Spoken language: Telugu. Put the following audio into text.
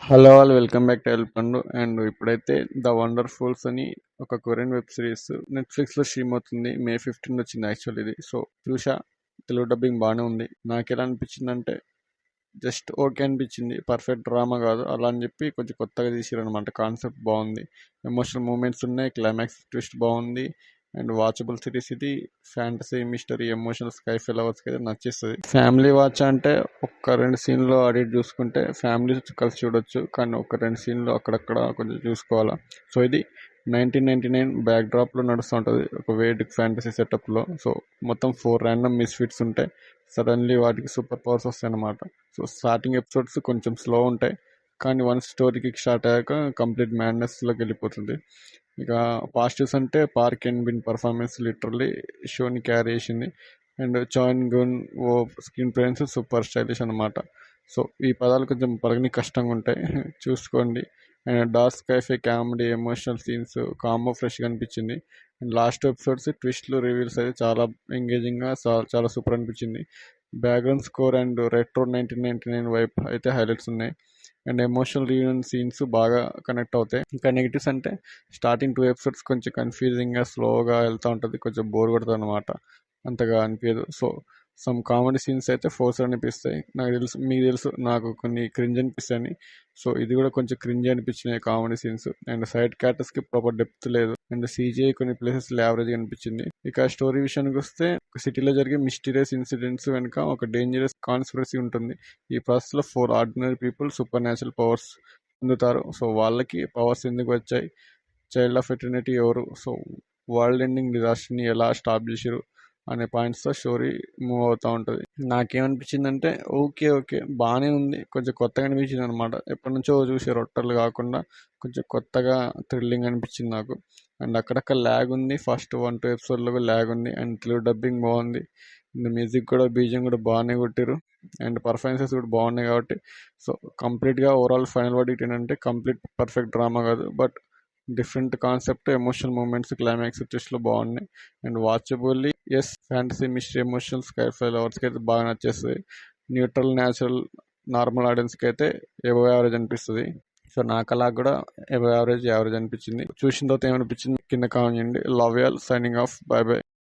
Hello all welcome back to ఎల్పండు అండ్ ఇప్పుడైతే ద వండర్ఫుల్స్ అని ఒక కొరియన్ వెబ్ సిరీస్ నెట్ఫ్లిక్స్ లో స్ట్రీమ్ అవుతుంది. మే 15 వచ్చింది యాక్చువల్ ఇది. సో చూసా, తెలుగు డబ్బింగ్ బాగానే ఉంది. నాకు ఎలా అనిపించింది అంటే జస్ట్ ఓకే అనిపించింది. పర్ఫెక్ట్ డ్రామా కాదు అలా అని చెప్పి కొంచెం కొత్తగా తీసిరు అనమాట. కాన్సెప్ట్ బాగుంది, ఎమోషనల్ మూమెంట్స్ ఉన్నాయి, క్లైమాక్స్ ట్విస్ట్ బాగుంది అండ్ వాచబుల్ సిరీస్ ఇది. ఫ్యాంటసీ మిస్టరీ ఎమోషనల్ స్కైఫై లవర్స్కి అయితే నచ్చేస్తుంది. ఫ్యామిలీ వాచ్ అంటే ఒక్క రెండు సీన్లో అడిట్ చూసుకుంటే ఫ్యామిలీ కలిసి చూడొచ్చు, కానీ ఒక రెండు సీన్లు అక్కడక్కడ కొంచెం చూసుకోవాలా. సో ఇది 1999 బ్యాక్ డ్రాప్లో నడుస్తుంటుంది, ఒక వేడిక్ ఫ్యాంటసీ సెటప్లో. సో మొత్తం 4 ర్యాండమ్ మిస్ఫిట్స్ ఉంటాయి. సడన్లీ వాటికి సూపర్ పవర్స్ వస్తాయి అన్నమాట. సో స్టార్టింగ్ ఎపిసోడ్స్ కొంచెం స్లో ఉంటాయి, కానీ వన్స్ స్టోరీకి స్టార్ట్ అయ్యాక కంప్లీట్ మ్యాడ్నెస్లోకి వెళ్ళిపోతుంది. ఇక పాజిటివ్స్ అంటే Park Eun bin performance literally షోని క్యారీ చేసింది. And Cha Eun woo screen presence super stylish అనమాట. సో ఈ పదాలు కొంచెం పలకని కష్టంగా ఉంటాయి, చూసుకోండి. And dark sci-fi comedy emotional scenes combo ఫ్రెష్గా అనిపించింది. అండ్ లాస్ట్ ఎపిసోడ్స్ ట్విస్ట్లు రివీల్స్ అయితే చాలా ఎంగేజింగ్గా చాలా సూపర్ అనిపించింది. Background score and retro 1999 vibe అయితే హైలైట్స్ ఉన్నాయి. అండ్ ఎమోషనల్ రీయూనియన్ సీన్స్ బాగా కనెక్ట్ అవుతాయి. ఇంకా నెగిటివ్స్ అంటే స్టార్టింగ్ 2 ఎపిసోడ్స్ కొంచెం కన్ఫ్యూజింగ్గా స్లోగా వెళ్తూ ఉంటుంది, కొంచెం బోర్ కొడుతుంది అనమాట, అంతగా అనిపించదు. సో సమ్ కామెడీ సీన్స్ అయితే ఫోర్స్ అనిపిస్తాయి. నాకు తెలుసు, మీకు తెలుసు నాకు కొన్ని క్రింజ్ అనిపిస్తాయని. సో ఇది కూడా కొంచెం క్రింజ్ అనిపించినాయి కామెడీ సీన్స్. అండ్ సైడ్ క్యారెక్టర్స్కి ప్రాపర్ డెప్త్ లేదు. అండ్ సీజీఐ కొన్ని ప్లేసెస్ యావరేజ్గా అనిపించింది. ఇక స్టోరీ విషయానికి వస్తే ఒక సిటీలో జరిగే మిస్టీరియస్ ఇన్సిడెంట్స్ వెనుక ఒక డేంజరస్ కాన్స్పిరసీ ఉంటుంది. ఈ ప్రాసెస్లో 4 ordinary people super natural powers పొందుతారు. సో వాళ్ళకి పవర్స్ ఎందుకు వచ్చాయి, చైల్డ్ ఆఫ్ ఎటర్నిటీ ఎవరు, సో వరల్డ్ ఎండింగ్ డిజాస్టర్ని ఎలా స్టాప్ చేసారు అనే పాయింట్స్తో స్టోరీ మూవ్ అవుతూ ఉంటుంది. నాకేమనిపించిందంటే ఓకే ఓకే బాగానే ఉంది, కొంచెం కొత్తగా అనిపించింది అనమాట. ఎప్పటి నుంచో చూసే రొట్టెలు కాకుండా కొంచెం కొత్తగా థ్రిల్లింగ్ అనిపించింది నాకు. అండ్ అక్కడక్కడ ల్యాగ్ ఉంది, ఫస్ట్ 1-2 ఎపిసోడ్లో ల్యాగ్ ఉంది. అండ్ తెలుగు డబ్బింగ్ బాగుంది, అండ్ మ్యూజిక్ కూడా బీజియం కూడా బాగానే కొట్టారు. అండ్ పర్ఫార్మెన్సెస్ కూడా బాగున్నాయి కాబట్టి సో కంప్లీట్గా ఓవరాల్ ఫైనల్ వర్డిక్ట్ ఏంటంటే కంప్లీట్ పర్ఫెక్ట్ డ్రామా కాదు, but different concept, emotional moments, climax ట్విస్ట్లు బాగున్నాయి. And watchably yes, fantasy mystery emotional sci-fi లవర్స్కి అయితే బాగా నచ్చేస్తుంది. న్యూట్రల్ న్యాచురల్ నార్మల్ ఆడియన్స్కి అయితే ఎబవ్ యావరేజ్ అనిపిస్తుంది. సో నాకు అలా కూడా ఎబవ్ యావరేజ్ అనిపించింది. చూసిన తర్వాత ఏమనిపించింది కింద కామెంట్ చేయండి. Love you all, signing off, by by.